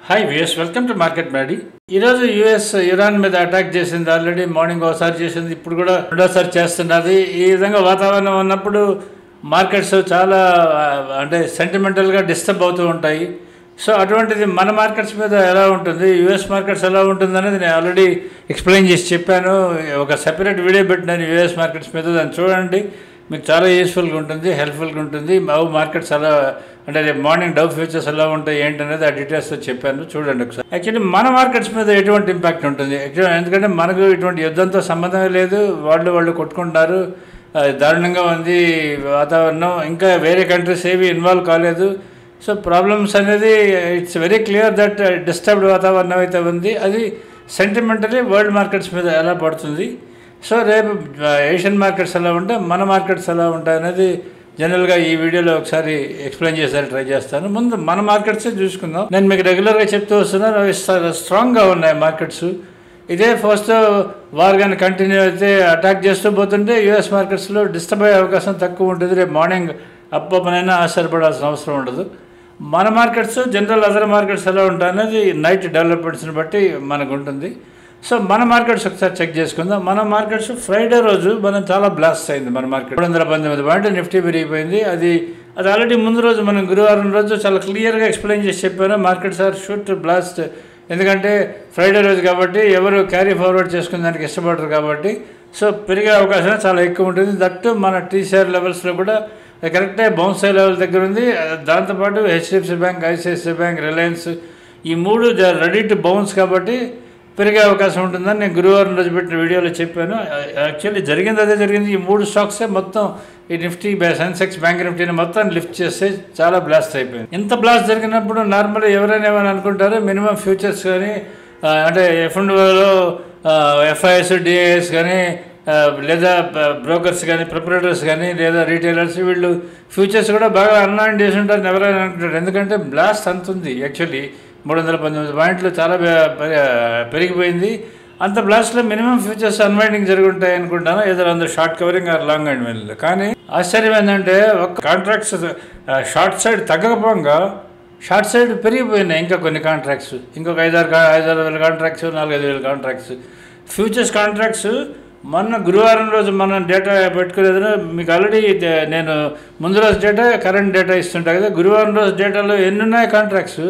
Hi viewers, welcome to market Maddy. ఈరోజు US Iran మీద attack చేసింది. ఆల్రెడీ మార్నింగ్ ఒకసారి చేసింది, ఇప్పుడు కూడా రెండోసారి చేస్తున్నది. ఈ విధంగా వాతావరణం ఉన్నప్పుడు మార్కెట్స్ చాలా సెంటిమెంటల్గా డిస్టర్బ్ అవుతూ ఉంటాయి. సో అటువంటిది మన మార్కెట్స్ మీద ఎలా ఉంటుంది, యూఎస్ మార్కెట్స్ ఎలా ఉంటుంది అనేది నేను ఆల్రెడీ ఎక్స్ప్లెయిన్ చేసి చెప్పాను. ఒక సెపరేట్ వీడియో పెట్టినాను యూఎస్ మార్కెట్స్ మీద, దాన్ని చూడండి. మీకు చాలా యూస్ఫుల్గా ఉంటుంది, హెల్ప్ఫుల్గా ఉంటుంది. మార్కెట్స్ ఎలా రేపు మార్నింగ్ డవ్ ఫ్యూచర్స్ ఎలా ఉంటాయి ఏంటనేది ఆ డీటెయిల్స్తో చెప్పాను, చూడండి ఒకసారి. యాక్చువల్లీ మన మార్కెట్స్ మీద ఎటువంటి ఇంపాక్ట్ ఉంటుంది, ఎందుకంటే మనకు ఇటువంటి యుద్ధంతో సంబంధమే లేదు. వాళ్ళు కొట్టుకుంటున్నారు, దారుణంగా ఉంది వాతావరణం. ఇంకా వేరే కంట్రీస్ ఏవి ఇన్వాల్వ్ కాలేదు. సో ప్రాబ్లమ్స్ అనేది it's very clear that disturbed వాతావరణం అయితే ఉంది. అది సెంటిమెంటలీ వరల్డ్ మార్కెట్స్ మీద ఎలా పడుతుంది. సో రేపు ఏషియన్ మార్కెట్స్ ఎలా ఉంటాయి, మన మార్కెట్స్ ఎలా ఉంటాయి అనేది జనరల్గా ఈ వీడియోలో ఒకసారి ఎక్స్ప్లెయిన్ చేసేది ట్రై చేస్తాను. ముందు మన మార్కెట్సే చూసుకుందాం. నేను మీకు రెగ్యులర్గా చెప్తూ వస్తున్నాను, అవి స్ట్రాంగ్గా ఉన్నాయి మార్కెట్స్. ఇదే ఫస్ట్ వార్ కానీ కంటిన్యూ అయితే అటాక్ చేస్తూ పోతుంటే యూఎస్ మార్కెట్స్లో డిస్టర్బ్ అయ్యే అవకాశం తక్కువ ఉంటుంది. రేపు మార్నింగ్ అప్ ఓపెన్ అయినా ఆశ్చర్యపడాల్సిన అవసరం ఉండదు. మన మార్కెట్స్ జనరల్ అదర్ మార్కెట్స్ ఎలా ఉంటాయి అనేది నైట్ డెవలప్మెంట్స్ని బట్టి మనకు ఉంటుంది. సో మన మార్కెట్స్ ఒకసారి చెక్ చేసుకుందాం. మన మార్కెట్స్ ఫ్రైడే రోజు మనం చాలా బ్లాస్ట్ అయింది. మన మార్కెట్ 319 పాయింట్లు నిఫ్టీ పెరిగిపోయింది. అది ఆల్రెడీ ముందు రోజు మనం గురువారం రోజు చాలా క్లియర్గా ఎక్స్ప్లెయిన్ చేసి చెప్పాను. మార్కెట్స్ ఆర్ షూట్ బ్లాస్ట్, ఎందుకంటే ఫ్రైడే రోజు కాబట్టి ఎవరు క్యారీ ఫార్వర్డ్ చేసుకునే దానికి ఇష్టపడరు కాబట్టి. సో పెరిగే అవకాశం చాలా ఎక్కువ ఉంటుంది. దట్టు మన టీసీఆర్ లెవెల్స్లో కూడా కరెక్టే బౌన్స్ అయ్యే లెవెల్ దగ్గర ఉంది. దాంతోపాటు HDFC bank, ICICI bank, Reliance ఈ మూడు రెడీ టు బౌన్స్ కాబట్టి పెరిగే అవకాశం ఉంటుందని నేను గురువారం రోజు పెట్టిన వీడియోలో చెప్పాను. యాక్చువల్లీ జరిగింది అదే జరిగింది. ఈ మూడు స్టాక్సే మొత్తం ఈ నిఫ్టీ, సెన్సెక్స్, బ్యాంక్ నిఫ్టీని మొత్తం లిఫ్ట్ చేస్తే చాలా బ్లాస్ట్ అయిపోయింది. ఇంత బ్లాస్ట్ జరిగినప్పుడు నార్మల్గా ఎవరైనా ఏమైనా అనుకుంటారు, మినిమం ఫ్యూచర్స్ కానీ ఎఫ్ఎండ్ఓలో ఎఫ్ఐఎస్, డిఐఎస్ కానీ లేదా బ్రోకర్స్ కానీ, ప్రిపరేటర్స్ కానీ లేదా రీటైలర్స్, వీళ్ళు ఫ్యూచర్స్ కూడా బాగా అన్లాండ్ చేసి ఉంటారని ఎవరైనా అనుకుంటారు. ఎందుకంటే బ్లాస్ట్ అంత ఉంది. యాక్చువల్లీ 319 పాయింట్లు చాలా పెరిగిపోయింది. అంత బ్లాస్ట్లో మినిమం ఫ్యూచర్స్ అన్వైండింగ్ జరుగుంటాయి అనుకుంటాను, ఏదో అందరూ short covering or long and well. కానీ ఆశ్చర్యం ఏంటంటే ఒక కాంట్రాక్ట్స్ షార్ట్ సైడ్ తగ్గకపోగా షార్ట్ సైడ్ పెరిగిపోయినాయి. ఇంకా కొన్ని కాంట్రాక్ట్స్, ఇంకొక 5-6 వేల కాంట్రాక్ట్స్, 4-5 వేల కాంట్రాక్ట్స్, ఫ్యూచర్స్ కాంట్రాక్ట్స్. మొన్న గురువారం రోజు మనం డేటా పెట్టుకునేది మీకు ఆల్రెడీ నేను ముందు రోజు డేటా, కరెంట్ డేటా ఇస్తుంటా కదా. గురువారం రోజు డేటాలో ఎన్ని ఉన్నాయి కాంట్రాక్ట్స్,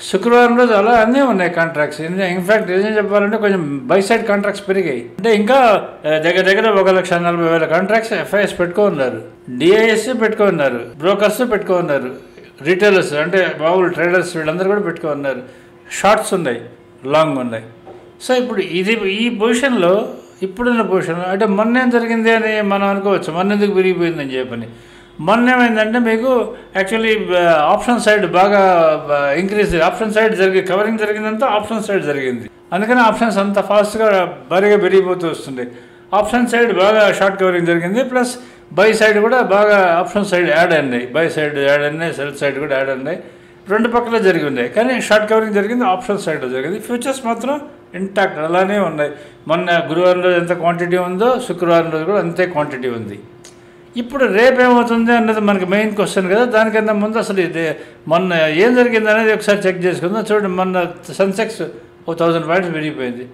శుక్రవారం రోజు అలా అన్నీ ఉన్నాయి కాంట్రాక్ట్స్. ఇన్ఫ్యాక్ట్ నిజం చెప్పాలంటే కొంచెం బై సైడ్ కాంట్రాక్ట్స్ పెరిగాయి. అంటే ఇంకా దగ్గర 1,40,000 కాంట్రాక్ట్స్ ఎఫ్ఐఎస్ పెట్టుకున్నారు, డిఐఎస్ పెట్టుకున్నారు, బ్రోకర్స్ పెట్టుకున్నారు, రిటైలర్స్ అంటే మామూలు ట్రేడర్స్ వీళ్ళందరూ కూడా పెట్టుకున్నారు. షార్ట్స్ ఉన్నాయి, లాంగ్ ఉన్నాయి. సో ఇప్పుడు ఈ పొజిషన్లో, ఇప్పుడున్న పొజిషన్లో అంటే మొన్న ఏం జరిగింది అని మనం అనుకోవచ్చు, మొన్న ఎందుకు పెరిగిపోయిందని చెప్పని. మొన్న ఏమైందంటే మీకు యాక్చువల్లీ ఆప్షన్ సైడ్ బాగా ఇంక్రీజ్, ఆప్షన్ సైడ్ కవరింగ్ జరిగిందంతా ఆప్షన్ సైడ్ జరిగింది. అందుకని ఆప్షన్స్ అంత ఫాస్ట్గా భారీగా పెరిగిపోతూ వస్తుంది. ఆప్షన్ సైడ్ బాగా షార్ట్ కవరింగ్ జరిగింది, ప్లస్ బై సైడ్ కూడా బాగా ఆప్షన్ సైడ్ యాడ్ అయినాయి, బై సైడ్ యాడ్ అయినాయి, సెల్ సైడ్ కూడా యాడ్ అయినాయి. రెండు పక్కల జరిగి ఉన్నాయి. కానీ షార్ట్ కవరింగ్ జరిగింది ఆప్షన్ సైడ్లో జరిగింది. ఫ్యూచర్స్ మాత్రం ఇంటాక్ట్ అలానే ఉన్నాయి. మొన్న గురువారం రోజు ఎంత క్వాంటిటీ ఉందో శుక్రవారం రోజు కూడా అంతే క్వాంటిటీ ఉంది. ఇప్పుడు రేపు ఏమవుతుంది అన్నది మనకి మెయిన్ క్వశ్చన్ కదా. దానికన్నా ముందు అసలు మొన్న ఏం జరిగింది అనేది ఒకసారి చెక్ చేసుకుందాం. చూడండి, మొన్న సెన్సెక్స్ 1000 పాయింట్స్ పెరిగిపోయింది,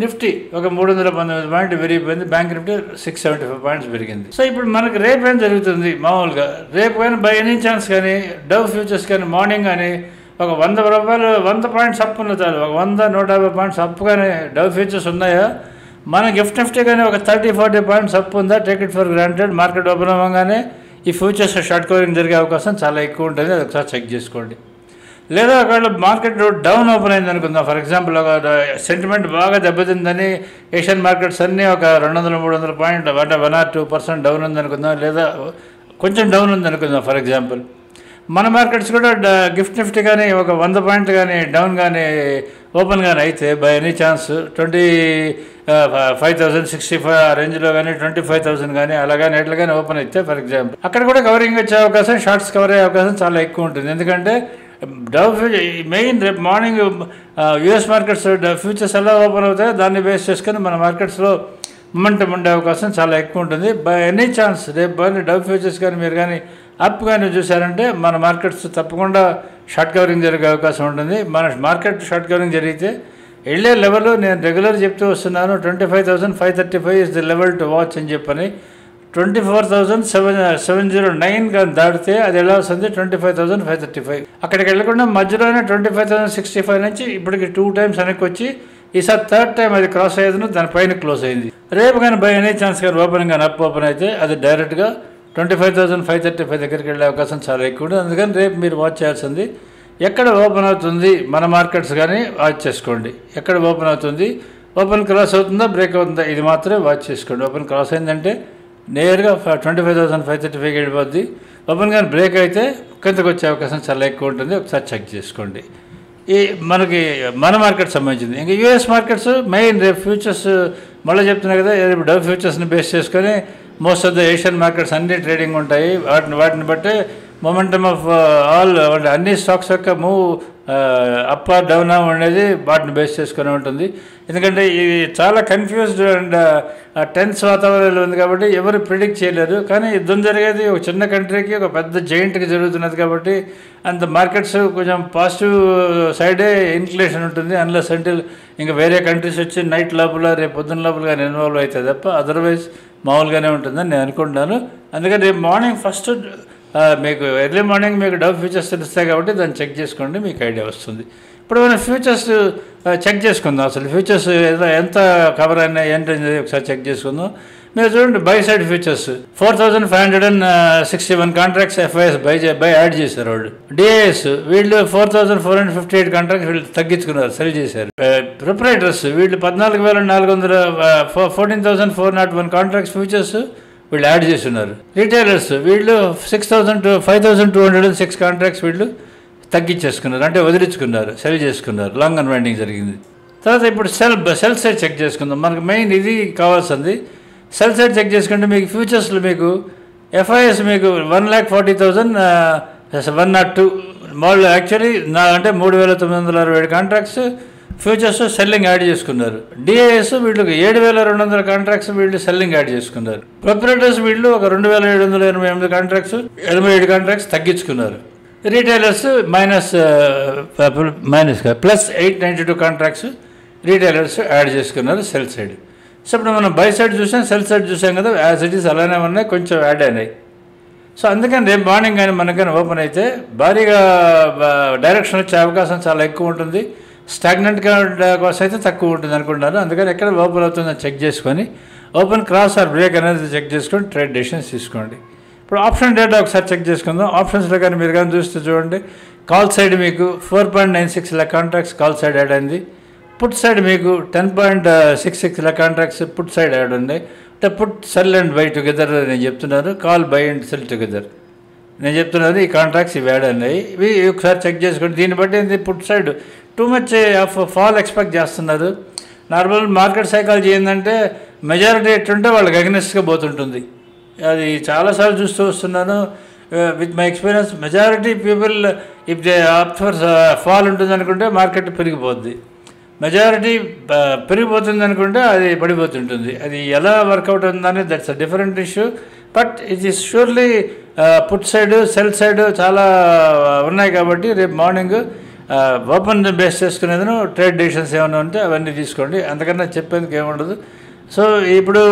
నిఫ్టీ ఒక 319 పాయింట్లు పెరిగిపోయింది, బ్యాంక్ నిఫ్టీ 675 పాయింట్స్ పెరిగింది. సో ఇప్పుడు మనకి రేపు ఏం జరుగుతుంది, మామూలుగా రేపు కానీ బై ఎనీ ఛాన్స్ కానీ డవ్ ఫ్యూచర్స్ కానీ మార్నింగ్ కానీ ఒక 100 రూపాయలు 100 పాయింట్స్ అప్పు ఉన్న చాలు, ఒక 100-150 పాయింట్స్ అప్పు కానీ డవ్ ఫ్యూచర్స్ ఉన్నాయా. మన గిఫ్ట్ నిఫ్టీ కానీ ఒక 30-40 పాయింట్స్ అప్ ఉందా, take it for granted. Market open అవ్వగానే ఈ ఫ్యూచర్స్ షార్ట్ కవరింగ్ జరిగే అవకాశం చాలా ఎక్కువ ఉంటుంది, అది ఒకసారి చెక్ చేసుకోండి. లేదా ఒకవేళ మార్కెట్ డౌన్ ఓపెన్ అయింది అనుకుందాం, ఫర్ ఎగ్జాంపుల్ ఒక సెంటిమెంట్ బాగా దెబ్బతిందని ఏషియన్ మార్కెట్స్ అన్నీ ఒక 200-300 పాయింట్లు అంటే 1-2% డౌన్ ఉందనుకుందాం, లేదా కొంచెం డౌన్ ఉందనుకుందాం ఫర్ ఎగ్జాంపుల్. మన మార్కెట్స్ కూడా గిఫ్ట్ నిఫ్టీ కానీ ఒక 100 పాయింట్లు కానీ డౌన్ కానీ ఓపెన్ కానీ అయితే బై ఎనీ ఛాన్స్ 25,065 ఆ రేంజ్లో కానీ 25,000 కానీ అలాగని ఎట్లా కానీ ఓపెన్ అయితే ఫర్ ఎగ్జాంపుల్, అక్కడ కూడా కవరింగ్ వచ్చే అవకాశం, షార్ట్స్ కవర్ అయ్యే అవకాశం చాలా ఎక్కువ ఉంటుంది. ఎందుకంటే డవ్ మెయిన్ రేపు మార్నింగ్ యూఎస్ మార్కెట్స్ ఫ్యూచర్స్ ఎలా ఓపెన్ అవుతాయో దాన్ని బేస్ చేసుకొని మన మార్కెట్స్లో మొమెంటం ఉండే అవకాశం చాలా ఎక్కువ ఉంటుంది. బై ఎనీ ఛాన్స్ రేపు డవ్ ఫ్యూచర్స్ కానీ మీరు కానీ అప్ కానీ చూసారంటే మన మార్కెట్స్ తప్పకుండా షార్ట్ కవరింగ్ జరిగే అవకాశం ఉంటుంది. మన మార్కెట్ షార్ట్ కవరింగ్ జరిగితే వెళ్ళే లెవెల్ నేను రెగ్యులర్ చెప్తూ వస్తున్నాను. 25,535 is the level to watch అని చెప్పని. 24,709 కానీ దాటితే అది ఎలా వస్తుంది? 25,535. అక్కడికి వెళ్ళకుండా మధ్యలోనే 25,065 నుంచి ఇప్పటికి 2 times వెనక్కి వచ్చి ఈసారి 3rd time అది క్రాస్ అయ్యేది, దానిపైన క్లోజ్ అయింది. రేపు కానీ బై అనే ఛాన్స్ కానీ ఓపెన్ కానీ అప్ ఓపెన్ అయితే అది డైరెక్ట్గా 25,535 దగ్గరికి వెళ్ళే అవకాశం చాలా ఎక్కువ ఉంటుంది. అందుకని రేపు మీరు వాచ్ చేయాల్సింది ఎక్కడ ఓపెన్ అవుతుంది మన మార్కెట్స్ కానీ వాచ్ చేసుకోండి. ఎక్కడ ఓపెన్ అవుతుంది, ఓపెన్ క్రాస్ అవుతుందా, బ్రేక్ అవుతుందా, ఇది మాత్రమే వాచ్ చేసుకోండి. ఓపెన్ క్రాస్ అయిందంటే నేరుగా 25,535 వెళ్ళిపోద్ది. ఓపెన్ కానీ బ్రేక్ అయితే కిందకు వచ్చే అవకాశం చాలా ఎక్కువ ఉంటుంది. ఒకసారి చెక్ చేసుకోండి. ఈ మనకి మన మార్కెట్ సంబంధించింది. ఇంకా యూఎస్ మార్కెట్స్ మెయిన్ రేపు ఫ్యూచర్స్ మళ్ళీ చెప్తున్నా కదా, రేపు డవ్ ఫ్యూచర్స్ని బేస్ చేసుకొని most of the Asian markets అన్ని ట్రేడింగ్ ఉంటాయి. వాటిని బట్టే మొమెంటమ్ ఆఫ్ ఆల్ అన్ని స్టాక్స్ యొక్క మూవ్ అప్ ఆర్ డౌన్ అనేది వాటిని బేస్ చేసుకుని ఉంటుంది. ఎందుకంటే ఇది చాలా కన్ఫ్యూజ్డ్ అండ్ టెన్స్ వాతావరణంలో ఉంది కాబట్టి ఎవరు ప్రిడిక్ట్ చేయలేరు. కానీ యుద్ధం జరిగేది ఒక చిన్న కంట్రీకి, ఒక పెద్ద జైంట్కి జరుగుతున్నది కాబట్టి అంత మార్కెట్స్ కొంచెం పాజిటివ్ సైడే ఇన్క్లేషన్ ఉంటుంది. అన్లెస్ అంటిల్ ఇంకా వేరే కంట్రీస్ వచ్చి నైట్ లోపల రేపు పొద్దున్న లోపల కానీ ఇన్వాల్వ్ అవుతుంది తప్ప అదర్వైజ్ మామూలుగానే ఉంటుందని నేను అనుకుంటున్నాను. అందుకని రేపు మార్నింగ్ ఫస్ట్ మీకు ఎర్లీ మార్నింగ్ మీకు డవ్ ఫ్యూచర్స్ తెలుస్తాయి కాబట్టి దాన్ని చెక్ చేసుకోండి, మీకు ఐడియా వస్తుంది. ఇప్పుడు మనం ఫ్యూచర్స్ చెక్ చేసుకుందాం. అసలు ఫ్యూచర్స్ ఎంత కవర్ అయినాయి ఏంటనేది ఒకసారి చెక్ చేసుకుందాం. మీరు చూడండి, buy side futures 4,561 contracts FIs buy add చేశారు వాళ్ళు. డిఐఎస్ వీళ్ళు 4,458 కాంట్రాక్ట్స్ వీళ్ళు తగ్గించుకున్నారు, సెల్ చేశారు. ప్రొపరేటర్స్ వీళ్ళు 14,401 కాంట్రాక్ట్స్ ఫ్యూచర్స్ వీళ్ళు యాడ్ చేస్తున్నారు. రిటైలర్స్ వీళ్ళు 5,206 కాంట్రాక్ట్స్ వీళ్ళు తగ్గించేసుకున్నారు, అంటే వదిలించుకున్నారు, సెల్ చేసుకున్నారు. లాంగ్ అన్వైండింగ్ జరిగింది. తర్వాత ఇప్పుడు సెల్ సైడ్ చెక్ చేసుకుందాం. మనకు మెయిన్ ఇది కావాల్సింది. సెల్ సైడ్ చెక్ చేసుకుంటే మీకు ఫ్యూచర్స్లో మీకు ఎఫ్ఐఎస్ మీకు 1,40,102 వాళ్ళు యాక్చువల్లీ అంటే 3,967 కాంట్రాక్ట్స్ ఫ్యూచర్స్ సెల్లింగ్ యాడ్ చేసుకున్నారు. డిఐఎస్ వీళ్ళకి 7,200 కాంట్రాక్ట్స్ వీళ్ళు సెల్లింగ్ యాడ్ చేసుకున్నారు. ప్రొపరేటర్స్ వీళ్ళు ఒక 2,788 కాంట్రాక్ట్స్ 87 కాంట్రాక్ట్స్ తగ్గించుకున్నారు. Retailers plus 892 contracts retailers add చేసుకున్నారు సెల్ సైడ్. సో ఇప్పుడు మనం బై సైడ్ చూసాం, సెల్ సైడ్ చూసాం కదా, యాజ్ ఇట్ ఈస్ అలానే ఉన్నాయి, కొంచెం యాడ్ అయినాయి. సో అందుకని రేపు మార్నింగ్ కానీ మనకైనా ఓపెన్ అయితే భారీగా డైరెక్షన్ వచ్చే అవకాశం చాలా ఎక్కువ ఉంటుంది. స్టాగ్నెంట్గా కోసం అయితే తక్కువ ఉంటుంది అనుకుంటున్నారు. అందుకని ఎక్కడ ఓపెన్ అవుతుందని చెక్ చేసుకొని ఓపెన్ క్రాస్ ఆర్ బ్రేక్ అనేది చెక్ చేసుకొని ట్రేడ్ డెసిషన్స్ తీసుకోండి. ఇప్పుడు ఆప్షన్ డేటా ఒకసారి చెక్ చేసుకుందాం. ఆప్షన్స్లో కానీ మీరు కానీ చూస్తే చూడండి, కాల్ సైడ్ మీకు 4.96 lakh contracts call side add అయింది. పుట్ సైడ్ మీకు 10.66 lakh contracts put side add ఉంది. అంటే put cell and by together నేను చెప్తున్నాను, call by and cell together నేను చెప్తున్నది. ఈ కాంట్రాక్ట్స్ ఇవి యాడ్ అయినాయి. ఇవి ఒకసారి చెక్ చేసుకోండి. దీన్ని బట్టి ఏంటి, put side too much of fall expect చేస్తున్నారు. నార్మల్ మార్కెట్ సైకాలజీ ఏంటంటే మెజారిటీ ఎట్టుంటే వాళ్ళకి అగెనిస్ట్గా పోతుంటుంది. అది చాలాసార్లు చూస్తూ వస్తున్నాను. With my experience majority people if they opt for fall ఉంటుంది అనుకుంటే మార్కెట్ పెరిగిపోద్ది, మెజారిటీ పెరిగిపోతుంది అనుకుంటే అది పడిపోతుంటుంది. అది ఎలా వర్కౌట్ అవుతుందని that's a different issue. But it is surely put side cell side చాలా ఉన్నాయి కాబట్టి రేపు మార్నింగ్ ఓపెన్ బేస్ చేసుకునేది ట్రేడ్ డెసిషన్స్ ఏమైనా ఉంటే అవన్నీ తీసుకోండి. అంతకన్నా చెప్పేందుకు ఏముండదు. సో ఇప్పుడు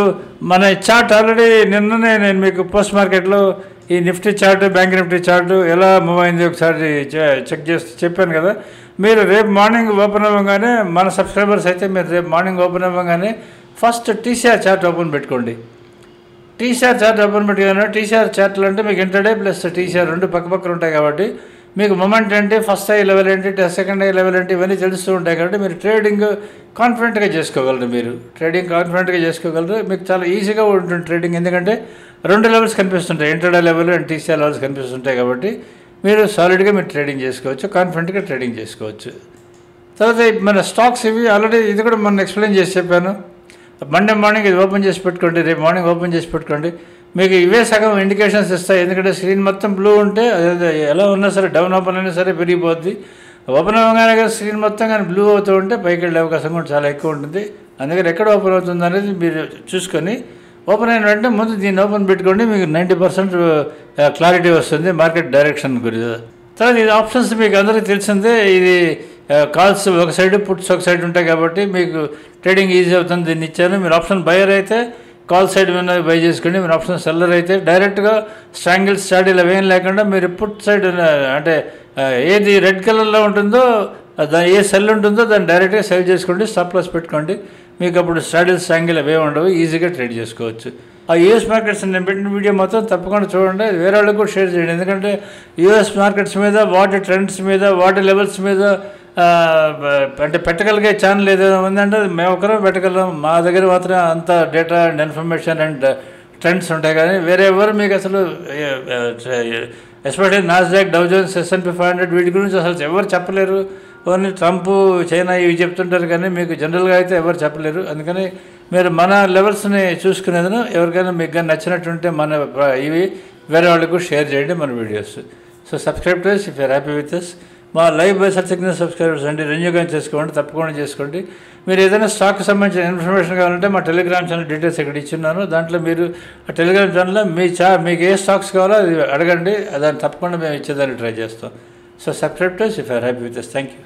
మన చార్ట్ ఆల్రెడీ నిన్ననే నేను మీకు పోస్ట్ మార్కెట్లో ఈ Nifty chart, bank Nifty chart ఎలా మూవ్ అయింది ఒకసారి చెక్ చేసి చెప్పాను కదా. మీరు రేపు మార్నింగ్ ఓపెన్ అవ్వగానే మన సబ్స్క్రైబర్స్ అయితే మీరు రేపు మార్నింగ్ ఓపెన్ అవ్వగానే ఫస్ట్ టీసీఆర్ చార్ట్ ఓపెన్ పెట్టుకోండి. టీసీఆర్ చార్ట్ ఓపెన్ పెట్టుకున్నా టీసీఆర్ చార్ట్లు అంటే మీకు ఇంటర్డే ప్లస్ టీసీఆర్ రెండు పక్కపక్కన ఉంటాయి కాబట్టి మీకు మొమెంట్ ఏంటి, ఫస్ట్ హై లెవెల్ ఏంటి, సెకండ్ హై లెవెల్ ఏంటి, ఇవన్నీ తెలుస్తూ ఉంటాయి కాబట్టి మీరు ట్రేడింగ్ కాన్ఫిడెంట్గా చేసుకోగలరు. మీరు ట్రేడింగ్ కాన్ఫిడెంట్గా చేసుకోగలరు. మీకు చాలా ఈజీగా ఉంటుంది ట్రేడింగ్. ఎందుకంటే రెండు లెవెల్స్ కనిపిస్తుంటాయి, intraday level and TCR levels కనిపిస్తుంటాయి కాబట్టి మీరు సాలిడ్గా మీరు ట్రేడింగ్ చేసుకోవచ్చు, కాన్ఫిడెంట్గా ట్రేడింగ్ చేసుకోవచ్చు. తర్వాత మన స్టాక్స్ ఇవి ఆల్రెడీ ఇది కూడా మొన్న ఎక్స్ప్లెయిన్ చేసి చెప్పాను. మండే మార్నింగ్ ఇది ఓపెన్ చేసి పెట్టుకోండి, రేపు మార్నింగ్ ఓపెన్ చేసి పెట్టుకోండి. మీకు ఇవే సగం ఇండికేషన్స్ ఇస్తాయి. ఎందుకంటే స్క్రీన్ మొత్తం బ్లూ ఉంటే అదే ఎలా ఉన్నా సరే డౌన్ ఓపెన్ అయినా సరే పెరిగిపోద్ది. ఓపెన్ అవ్వగానే కానీ స్క్రీన్ మొత్తం కానీ బ్లూ అవుతూ ఉంటే పైకి వెళ్ళే అవకాశం కూడా చాలా ఎక్కువ ఉంటుంది. అందుకని ఎక్కడ ఓపెన్ అవుతుంది అనేది మీరు చూసుకొని ఓపెన్ అయిన వెంటనే ముందు దీన్ని ఓపెన్ పెట్టుకోండి, మీకు 90% క్లారిటీ వస్తుంది మార్కెట్ డైరెక్షన్ గురించి. తర్వాత ఇది ఆప్షన్స్ మీకు అందరికీ తెలిసిందే. ఇది కాల్స్ ఒక సైడ్, పుట్స్ ఒక సైడ్ ఉంటాయి కాబట్టి మీకు ట్రేడింగ్ ఈజీ అవుతుంది. దీన్ని ఇచ్చాను. మీరు ఆప్షన్ బయర్ అయితే కాల్ సైడ్ మీద బై చేసుకోండి. మీరు ఆప్షన్ సెల్లర్ అయితే డైరెక్ట్గా స్ట్రాంగిల్స్ స్టాడీలు అవేం లేకుండా మీరు పుట్ సైడ్ అంటే ఏది రెడ్ కలర్లో ఉంటుందో ఏ సెల్ ఉంటుందో దాన్ని డైరెక్ట్గా సెల్ చేసుకోండి, స్టాప్ లాస్ పెట్టుకోండి. మీకు అప్పుడు స్టాడిల్స్ స్ట్రాంగిల్ అవే ఉండవు, ఈజీగా ట్రేడ్ చేసుకోవచ్చు. ఆ యూఎస్ మార్కెట్స్ నేను పెట్టిన వీడియో మొత్తం తప్పకుండా చూడండి, వేరే వాళ్ళకి కూడా షేర్ చేయండి. ఎందుకంటే యూఎస్ మార్కెట్స్ మీద, వాటి ట్రెండ్స్ మీద, వాటి లెవెల్స్ మీద అంటే పెట్టగలిగే ఛానల్ ఏదైనా ఉందంటే మేము ఒకరం పెట్టగలం. మా దగ్గర మాత్రం అంత data and information and trends ఉంటాయి. కానీ వేరే ఎవరు మీకు అసలు ఎస్పెషల్లీ నాస్డాక్, డౌ జోన్స్, S&P 500 వీటి గురించి అసలు ఎవరు చెప్పలేరు. ఓన్లీ ట్రంప్, చైనా ఇవి చెప్తుంటారు కానీ మీకు జనరల్గా అయితే ఎవరు చెప్పలేరు. అందుకని మీరు మన లెవెల్స్ని చూసుకునేందుకు ఎవరికైనా మీకు కానీ నచ్చినట్టుంటే మన ఇవి వేరే వాళ్ళకు షేర్ చేయండి మన videos. So subscribe to us if you're happy with us. మా లైవ్ బై సిగ్నల్ సబ్స్క్రైబర్స్ అండి, రెన్యూగా చేసుకోండి, తప్పకుండా చేసుకోండి. మీరు ఏదైనా స్టాక్కి సంబంధించిన ఇన్ఫర్మేషన్ కావాలంటే మా టెలిగ్రామ్ ఛానల్ డీటెయిల్స్ ఇక్కడ ఇచ్చున్నాను. దాంట్లో మీరు ఆ టెలిగ్రామ్ ఛానల్లో మీకు ఏ స్టాక్స్ కావాలో అది అడగండి, దాన్ని తప్పకుండా మేము ఇచ్చేదానికి ట్రై చేస్తాం. So subscribe to us if you're happy with us. Thank you.